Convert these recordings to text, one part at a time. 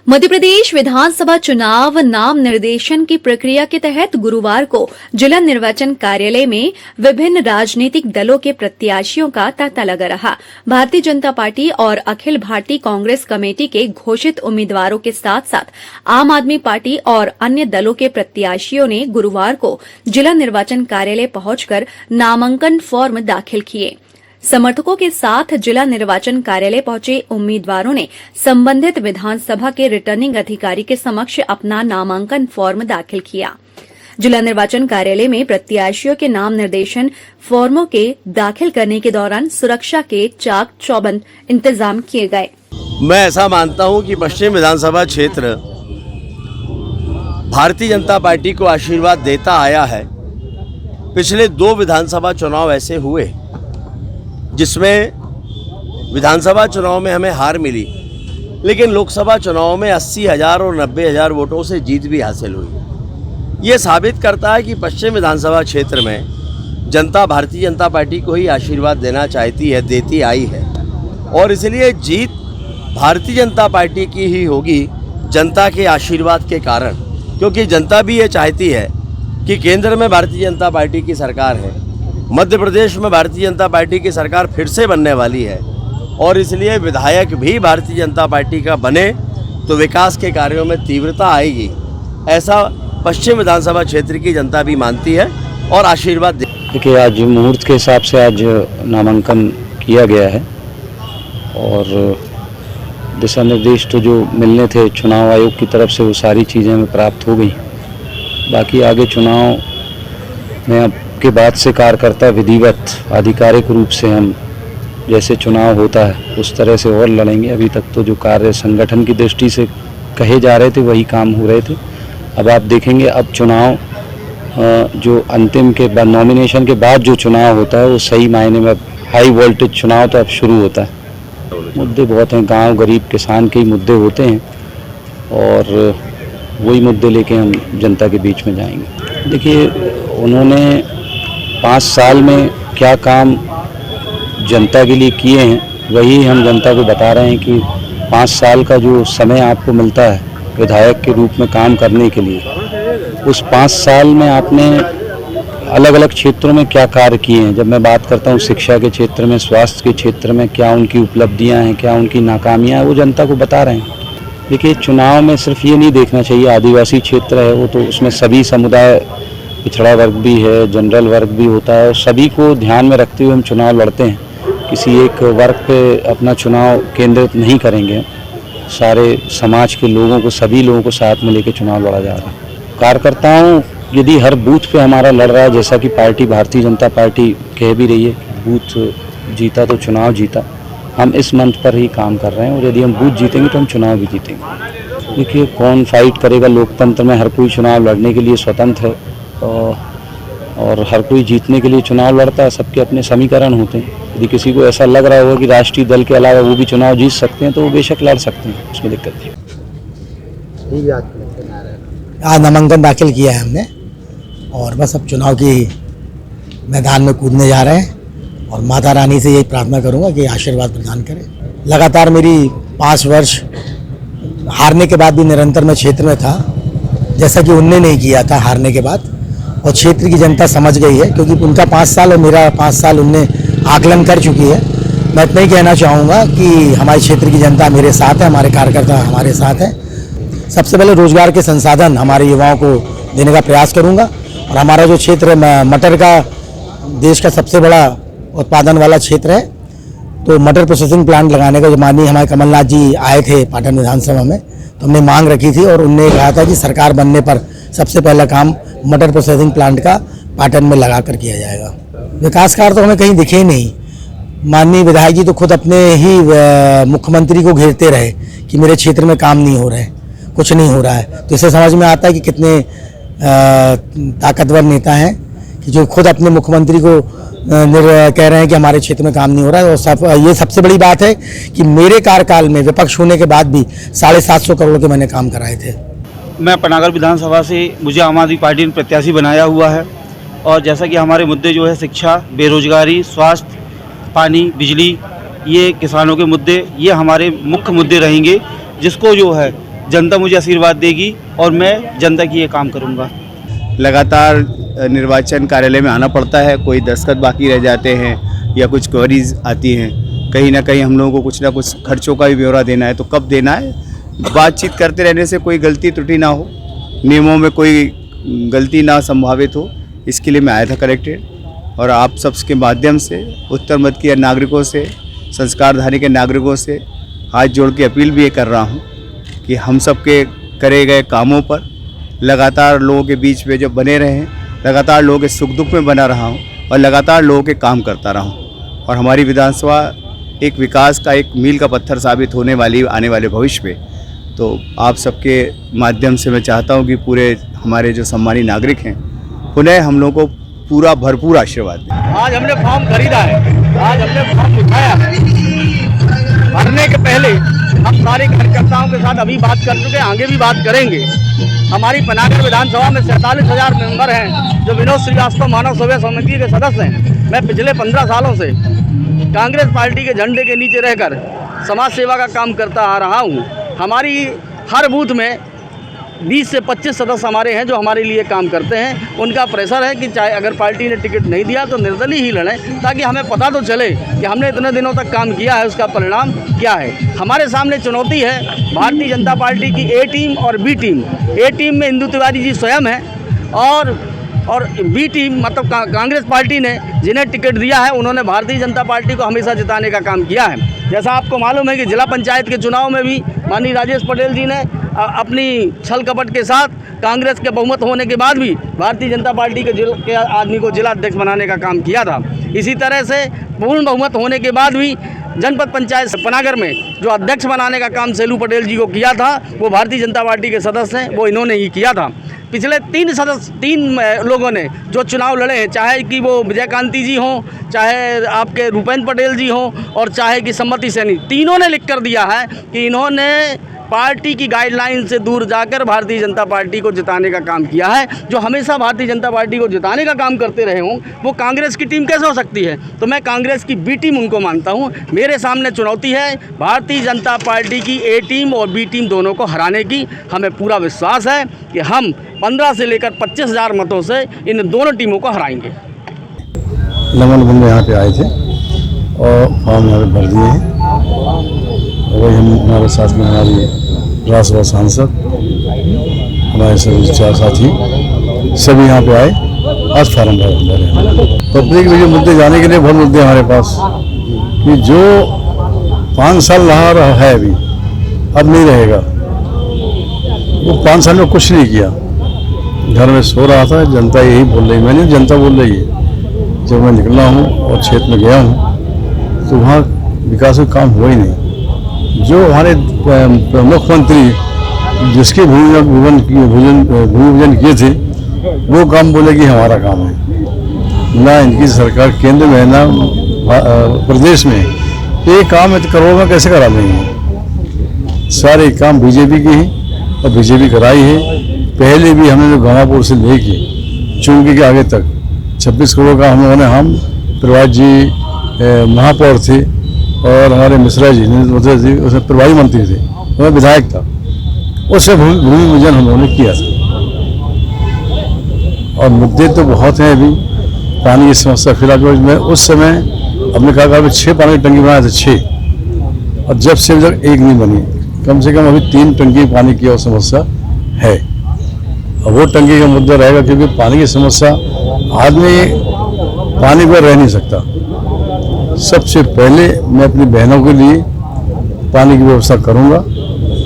मध्य प्रदेश विधानसभा चुनाव नाम निर्देशन की प्रक्रिया के तहत गुरुवार को जिला निर्वाचन कार्यालय में विभिन्न राजनीतिक दलों के प्रत्याशियों का तांता लगा रहा। भारतीय जनता पार्टी और अखिल भारतीय कांग्रेस कमेटी के घोषित उम्मीदवारों के साथ साथ आम आदमी पार्टी और अन्य दलों के प्रत्याशियों ने गुरुवार को जिला निर्वाचन कार्यालय पहुंचकर नामांकन फॉर्म दाखिल किए। समर्थकों के साथ जिला निर्वाचन कार्यालय पहुंचे उम्मीदवारों ने संबंधित विधानसभा के रिटर्निंग अधिकारी के समक्ष अपना नामांकन फॉर्म दाखिल किया। जिला निर्वाचन कार्यालय में प्रत्याशियों के नाम निर्देशन फॉर्मों के दाखिल करने के दौरान सुरक्षा के चाक चौबंद इंतजाम किए गए। मैं ऐसा मानता हूं कि पश्चिम विधानसभा क्षेत्र भारतीय जनता पार्टी को आशीर्वाद देता आया है। पिछले 2 विधानसभा चुनाव ऐसे हुए जिसमें विधानसभा चुनाव में हमें हार मिली, लेकिन लोकसभा चुनाव में 80,000 और 90,000 वोटों से जीत भी हासिल हुई। ये साबित करता है कि पश्चिम विधानसभा क्षेत्र में जनता भारतीय जनता पार्टी को ही आशीर्वाद देना चाहती है, देती आई है, और इसलिए जीत भारतीय जनता पार्टी की ही होगी जनता के आशीर्वाद के कारण, क्योंकि जनता भी ये चाहती है कि केंद्र में भारतीय जनता पार्टी की सरकार है, मध्य प्रदेश में भारतीय जनता पार्टी की सरकार फिर से बनने वाली है, और इसलिए विधायक भी भारतीय जनता पार्टी का बने तो विकास के कार्यों में तीव्रता आएगी। ऐसा पश्चिम विधानसभा क्षेत्र की जनता भी मानती है और आशीर्वाद दे। देखिए, आज मुहूर्त के हिसाब से आज नामांकन किया गया है और दिशा निर्देश तो जो मिलने थे चुनाव आयोग की तरफ से वो सारी चीज़ें हमें प्राप्त हो गई। बाकी आगे चुनाव में अब के बाद से कार्यकर्ता विधिवत आधिकारिक रूप से हम जैसे चुनाव होता है उस तरह से और लड़ेंगे। अभी तक तो जो कार्य संगठन की दृष्टि से कहे जा रहे थे वही काम हो रहे थे। अब आप देखेंगे, अब चुनाव जो अंतिम के बाद नॉमिनेशन के बाद जो चुनाव होता है वो सही मायने में हाई वोल्टेज चुनाव तो अब शुरू होता है। मुद्दे बहुत हैं, गांव गरीब किसान के ही मुद्दे होते हैं और वही मुद्दे लेके हम जनता के बीच में जाएंगे। देखिए, उन्होंने 5 साल में क्या काम जनता के लिए किए हैं वही हम जनता को बता रहे हैं कि 5 साल का जो समय आपको मिलता है विधायक के रूप में काम करने के लिए, उस 5 साल में आपने अलग अलग क्षेत्रों में क्या कार्य किए हैं। जब मैं बात करता हूँ शिक्षा के क्षेत्र में, स्वास्थ्य के क्षेत्र में क्या उनकी उपलब्धियाँ हैं, क्या उनकी नाकामियाँ हैं, वो जनता को बता रहे हैं। देखिए, चुनाव में सिर्फ ये नहीं देखना चाहिए आदिवासी क्षेत्र है वो तो उसमें सभी समुदाय, पिछड़ा वर्ग भी है, जनरल वर्ग भी होता है, सभी को ध्यान में रखते हुए हम चुनाव लड़ते हैं। किसी एक वर्ग पे अपना चुनाव केंद्रित नहीं करेंगे, सारे समाज के लोगों को, सभी लोगों को साथ में लेकर चुनाव लड़ा जा रहा है। कार्यकर्ताओं यदि हर बूथ पे हमारा लड़ रहा है, जैसा कि पार्टी भारतीय जनता पार्टी कह भी रही है कि बूथ जीता तो चुनाव जीता, हम इस मंत्र पर ही काम कर रहे हैं और यदि हम बूथ जीतेंगे तो हम चुनाव भी जीतेंगे। देखिए, कौन फाइट करेगा, लोकतंत्र में हर कोई चुनाव लड़ने के लिए स्वतंत्र है और हर कोई जीतने के लिए चुनाव लड़ता है। सबके अपने समीकरण होते हैं। यदि किसी को ऐसा लग रहा होगा कि राष्ट्रीय दल के अलावा वो भी चुनाव जीत सकते हैं तो वो बेशक लड़ सकते हैं, उसमें दिक्कत नहीं। आज नामांकन दाखिल किया है हमने और बस अब चुनाव की मैदान में कूदने जा रहे हैं और माता रानी से यही प्रार्थना करूंगा कि आशीर्वाद प्रदान करें। लगातार मेरी 5 वर्ष हारने के बाद भी निरंतर मैं क्षेत्र में था, जैसा कि उनने नहीं किया था हारने के बाद, और क्षेत्र की जनता समझ गई है क्योंकि उनका 5 साल और मेरा 5 साल उनने आकलन कर चुकी है। मैं इतना ही कहना चाहूँगा कि हमारे क्षेत्र की जनता मेरे साथ है, हमारे कार्यकर्ता हमारे साथ हैं। सबसे पहले रोजगार के संसाधन हमारे युवाओं को देने का प्रयास करूँगा और हमारा जो क्षेत्र मटर का देश का सबसे बड़ा उत्पादन वाला क्षेत्र है, तो मटर प्रोसेसिंग प्लांट लगाने का जो माननीय हमारे कमलनाथ जी आए थे पाटन विधानसभा में, तो हमने मांग रखी थी और उनने कहा था कि सरकार बनने पर सबसे पहला काम मटर प्रोसेसिंग प्लांट का पाटन में लगा कर किया जाएगा। विकास कार्य तो हमें कहीं दिखे ही नहीं। माननीय विधायक जी तो खुद अपने ही मुख्यमंत्री को घेरते रहे कि मेरे क्षेत्र में काम नहीं हो रहा है, कुछ नहीं हो रहा है। तो इससे समझ में आता है कि कितने ताकतवर नेता हैं कि जो खुद अपने मुख्यमंत्री को कह रहे हैं कि हमारे क्षेत्र में काम नहीं हो रहा है। और ये सबसे बड़ी बात है कि मेरे कार्यकाल में विपक्ष होने के बाद भी 750 करोड़ के मैंने काम कराए थे। मैं पनागर विधानसभा से, मुझे आम आदमी पार्टी ने प्रत्याशी बनाया हुआ है और जैसा कि हमारे मुद्दे जो है शिक्षा, बेरोजगारी, स्वास्थ्य, पानी, बिजली, ये किसानों के मुद्दे, ये हमारे मुख्य मुद्दे रहेंगे, जिसको जो है जनता मुझे आशीर्वाद देगी और मैं जनता की ये काम करूँगा। लगातार निर्वाचन कार्यालय में आना पड़ता है, कोई दस्तखत बाकी रह जाते हैं या कुछ क्वेरीज आती हैं, कहीं ना कहीं हम लोगों को कुछ ना कुछ खर्चों का भी ब्यौरा देना है, तो कब देना है, बातचीत करते रहने से कोई गलती त्रुटि ना हो, नियमों में कोई गलती ना संभावित हो, इसके लिए मैं आया था कलेक्ट्रेट। और आप सबके माध्यम से उत्तर मध्य के नागरिकों से, संस्कारधारी के नागरिकों से हाथ जोड़ के अपील भी ये कर रहा हूँ कि हम सबके करे गए कामों पर लगातार लोगों के बीच में जो बने रहें, लगातार लोगों के सुख दुख में बना रहा हूँ और लगातार लोगों के काम करता रहा हूँ। और हमारी विधानसभा एक विकास का एक मील का पत्थर साबित होने वाली आने वाले भविष्य में। तो आप सबके माध्यम से मैं चाहता हूँ कि पूरे हमारे जो सम्मानित नागरिक हैं पुनः हम लोगों को पूरा भरपूर आशीर्वाद दें। आज हमने फॉर्म खरीदा है, आज हमने फॉर्म उठाया है। भरने के पहले हम सारे कार्यकर्ताओं के साथ अभी बात कर चुके हैं, आगे भी बात करेंगे। हमारी पनागर विधानसभा में 47,000 मेंबर हैं जो विनोद श्रीवास्तव मानव सेवा समिति के सदस्य हैं। मैं पिछले 15 सालों से कांग्रेस पार्टी के झंडे के नीचे रहकर समाज सेवा का काम करता आ रहा हूँ। हमारी हर बूथ में 20 से 25 सदस्य हमारे हैं जो हमारे लिए काम करते हैं। उनका प्रेशर है कि चाहे अगर पार्टी ने टिकट नहीं दिया तो निर्दलीय ही लड़ें, ताकि हमें पता तो चले कि हमने इतने दिनों तक काम किया है, उसका परिणाम क्या है। हमारे सामने चुनौती है भारतीय जनता पार्टी की ए टीम और बी टीम। ए टीम में इंदु तिवारी जी स्वयं हैं और बी टीम मतलब कांग्रेस पार्टी ने जिन्हें टिकट दिया है उन्होंने भारतीय जनता पार्टी को हमेशा जिताने का काम किया है। जैसा आपको मालूम है कि जिला पंचायत के चुनाव में भी माननीय राजेश पटेल जी ने अपनी छल कपट के साथ कांग्रेस के बहुमत होने के बाद भी भारतीय जनता पार्टी के आदमी को जिला अध्यक्ष बनाने का काम किया था। इसी तरह से पूर्ण बहुमत होने के बाद भी जनपद पंचायत पनागर में जो अध्यक्ष बनाने का काम सेलू पटेल जी को किया था वो भारतीय जनता पार्टी के सदस्य हैं, वो इन्होंने ही किया था। पिछले 3 लोगों ने जो चुनाव लड़े हैं, चाहे कि वो विजयकांति जी हों, चाहे आपके रूपेंद्र पटेल जी हों और चाहे कि सम्मति सैनी, तीनों ने लिख कर दिया है कि इन्होंने पार्टी की गाइडलाइन से दूर जाकर भारतीय जनता पार्टी को जिताने का काम किया है। जो हमेशा भारतीय जनता पार्टी को जिताने का काम करते रहे हों वो कांग्रेस की टीम कैसे हो सकती है। तो मैं कांग्रेस की बी टीम उनको मानता हूं। मेरे सामने चुनौती है भारतीय जनता पार्टी की ए टीम और बी टीम दोनों को हराने की। हमें पूरा विश्वास है कि हम 15 से लेकर 25,000 मतों से इन दोनों टीमों को हराएंगे। लमन बंदे यहाँ पे आए थे और फॉर्म यहाँ पे भर दिए हैं। वही हम हमारे साथ में हमारी राज्यसभा सांसद, हमारे सभी 4 साथी सभी यहाँ पे आए, आज फॉर्म भर रहे हैं। पब्लिक में जो मुद्दे जाने के लिए बहुत मुद्दे हमारे पास कि जो 5 साल रहा है अभी अब नहीं रहेगा। वो 5 साल में कुछ नहीं किया, घर में सो रहा था। जनता यही बोल रही, मैंने जनता बोल रही है। जब मैं निकला हूँ और क्षेत्र में गया हूँ तो वहाँ विकास का काम हुआ ही नहीं। जो हमारे मुख्यमंत्री जिसके भूमि पूजन किए थे वो काम बोले कि हमारा काम है। ना इनकी सरकार केंद्र में ना प्रदेश में ये काम करोड़ में कैसे करा देंगे। सारे काम बीजेपी के ही और बीजेपी कराई है। पहले भी हमने जो गंगापुर से लेके चुंगी के आगे तक 26 करोड़ का हम लोगों ने, हम प्रभात जी महापौर थे और हमारे मिश्रा जी जी उसमें प्रभारी मंत्री थे, मैं विधायक था, उससे भूमि पूजन हम लोगों ने किया था। और मुद्दे तो बहुत हैं अभी। पानी की समस्या फिलहाल में उस समय हमने कहा कि 6 पानी की टंकी बनाए थे 6, और जब से अभी तक 1 नहीं बनी। कम से कम अभी 3 टंकी पानी की और समस्या है। और वो टंकी का मुद्दा रहेगा क्योंकि पानी की समस्या, आदमी पानी पर रह नहीं सकता। सबसे पहले मैं अपनी बहनों के लिए पानी की व्यवस्था करूंगा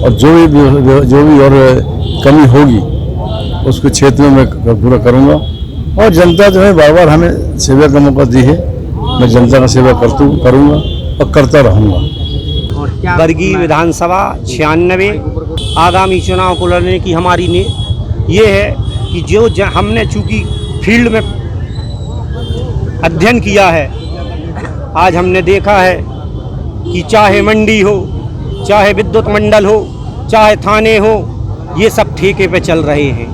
और जो भी और कमी होगी उसको क्षेत्र में मैं पूरा करूंगा। और जनता जो है बार बार हमें सेवा का मौका दी है, मैं जनता का सेवा करूंगा और करता रहूंगा। बरगी विधानसभा 96 आगामी चुनाव को लड़ने की हमारी ये है कि जो हमने चूँकि फील्ड में अध्ययन किया है, आज हमने देखा है कि चाहे मंडी हो, चाहे विद्युत मंडल हो, चाहे थाने हो, ये सब ठेके पे चल रहे हैं।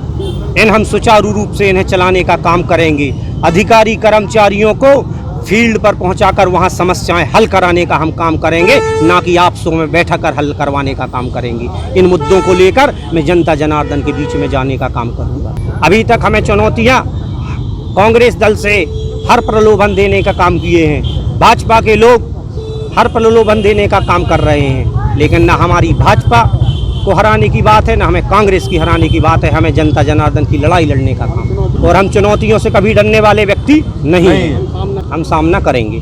हम सुचारू रूप से इन्हें चलाने का काम करेंगे। अधिकारी कर्मचारियों को फील्ड पर पहुंचाकर वहां समस्याएं हल कराने का हम काम करेंगे, ना कि आपसों में बैठकर हल करवाने का काम करेंगे। इन मुद्दों को लेकर मैं जनता जनार्दन के बीच में जाने का काम करूंगा। अभी तक हमें चुनौतियां कांग्रेस दल से हर प्रलोभन देने का काम किए हैं, भाजपा के लोग हर प्रलोभन देने का काम कर रहे हैं, लेकिन ना हमारी भाजपा को हराने की बात है, ना हमें कांग्रेस की हराने की बात है। हमें जनता जनार्दन की लड़ाई लड़ने का काम, और हम चुनौतियों से कभी डरने वाले व्यक्ति नहीं हैं। हम सामना करेंगे।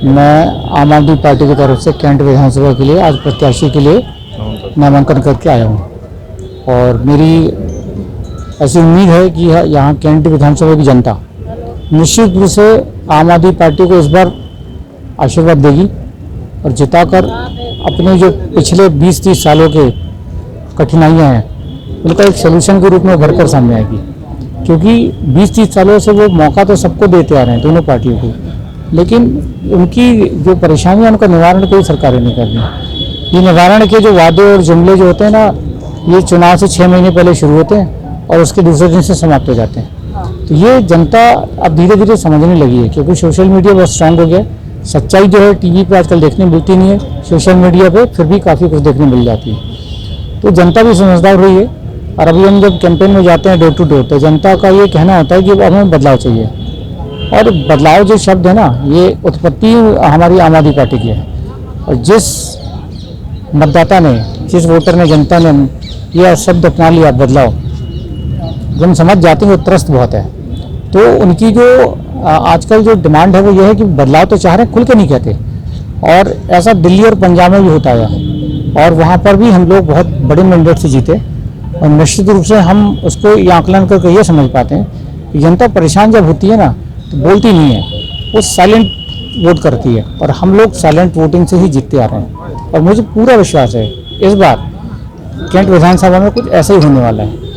मैं आम आदमी पार्टी की तरफ से कैंट विधानसभा के लिए आज प्रत्याशी के लिए नामांकन करके आया हूँ, और मेरी ऐसी उम्मीद है कि यहाँ कैंट विधानसभा की जनता निश्चित रूप से आम आदमी पार्टी को इस बार आशीर्वाद देगी और जिताकर अपने जो पिछले 20-30 सालों के कठिनाइयाँ हैं उनका एक सलूशन के रूप में भरकर सामने आएगी, क्योंकि 20-30 सालों से वो मौका तो सबको देते आ रहे हैं दोनों पार्टियों को, लेकिन उनकी जो परेशानियाँ उनका निवारण कोई सरकारें नहीं कर रही। ये निवारण के जो वादे और जुमले जो होते हैं ना, ये चुनाव से 6 महीने पहले शुरू होते हैं और उसके दूसरे दिन से समाप्त हो जाते हैं। तो ये जनता अब धीरे धीरे समझने लगी है, क्योंकि सोशल मीडिया बहुत स्ट्रांग हो गया। सच्चाई जो है टीवी पे आजकल देखने मिलती नहीं है, सोशल मीडिया पे फिर भी काफ़ी कुछ देखने मिल जाती है। तो जनता भी समझदार हुई है, और अभी हम जब कैंपेन में जाते हैं डोर टू डोर, तो जनता का ये कहना होता है कि अब हमें बदलाव चाहिए। और बदलाव जो शब्द है ना, ये उत्पत्ति हमारी आम आदमी पार्टी की है, और जिस मतदाता ने, जिस वोटर ने, जनता ने यह शब्द अपना लिया बदलाव, हम समझ जाते हैं वो त्रस्त बहुत है। तो उनकी जो आजकल जो डिमांड है वो ये है कि बदलाव तो चाह रहे हैं, खुल के नहीं कहते। और ऐसा दिल्ली और पंजाब में भी होता है, और वहाँ पर भी हम लोग बहुत बड़े मैंडेट से जीते, और निश्चित रूप से हम उसको ये आकलन करके ये समझ पाते हैं कि जनता परेशान जब होती है ना तो बोलती नहीं है, वो साइलेंट वोट करती है, और हम लोग साइलेंट वोटिंग से ही जीतते आ रहे हैं। और मुझे पूरा विश्वास है इस बार कैंट विधानसभा में कुछ ऐसा ही होने वाला है।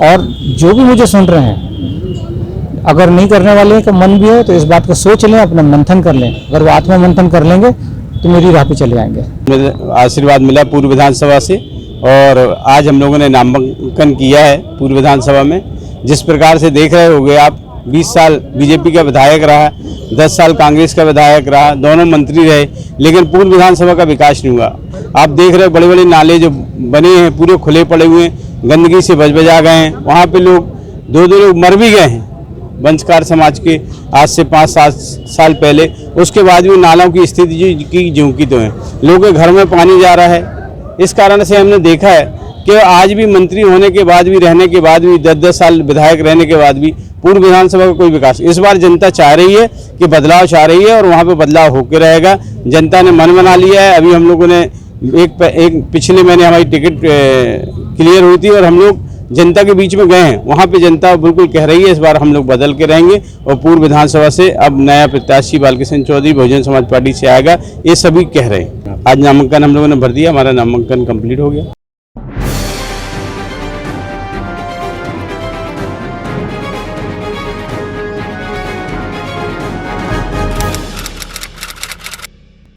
और जो भी मुझे सुन रहे हैं, अगर नहीं करने वाले का मन भी है तो इस बात को सोच लें, अपना मंथन कर लें। अगर वो आत्मा मंथन कर लेंगे तो मेरी राह पे चले आएंगे। आशीर्वाद मिला पूर्व विधानसभा से, और आज हम लोगों ने नामांकन किया है पूर्व विधानसभा में। जिस प्रकार से देख रहे होंगे आप, 20 साल बीजेपी का विधायक रहा, 10 साल कांग्रेस का विधायक रहा, दोनों मंत्री रहे, लेकिन पूर्व विधानसभा का विकास नहीं हुआ। आप देख रहे हो बड़े बड़े नाले जो बने हैं पूरे खुले पड़े हुए हैं, गंदगी से बजबजा गए हैं। वहाँ पे लोग 2 लोग मर भी गए हैं वंशकार समाज के, आज से 5-7 साल पहले। उसके बाद भी नालों की स्थिति की ज्यों की तो है, लोगों के घर में पानी जा रहा है। इस कारण से हमने देखा है कि आज भी मंत्री होने के बाद भी, रहने के बाद भी, 10-10 साल विधायक रहने के बाद भी पूर्व विधानसभा का कोई विकास। इस बार जनता चाह रही है कि बदलाव चाह रही है, और वहाँ पे बदलाव होकर रहेगा। जनता ने मन बना लिया है। अभी हम लोगों ने एक पिछले महीने हमारी टिकट क्लियर हुई थी, और हम लोग जनता के बीच में गए हैं, वहाँ पे जनता बिल्कुल कह रही है इस बार हम लोग बदल के रहेंगे, और पूर्व विधानसभा से अब नया प्रत्याशी बालकृष्ण चौधरी बहुजन समाज पार्टी से आएगा, ये सभी कह रहे हैं। आज नामांकन हम लोगों ने भर दिया, हमारा नामांकन कंप्लीट हो गया।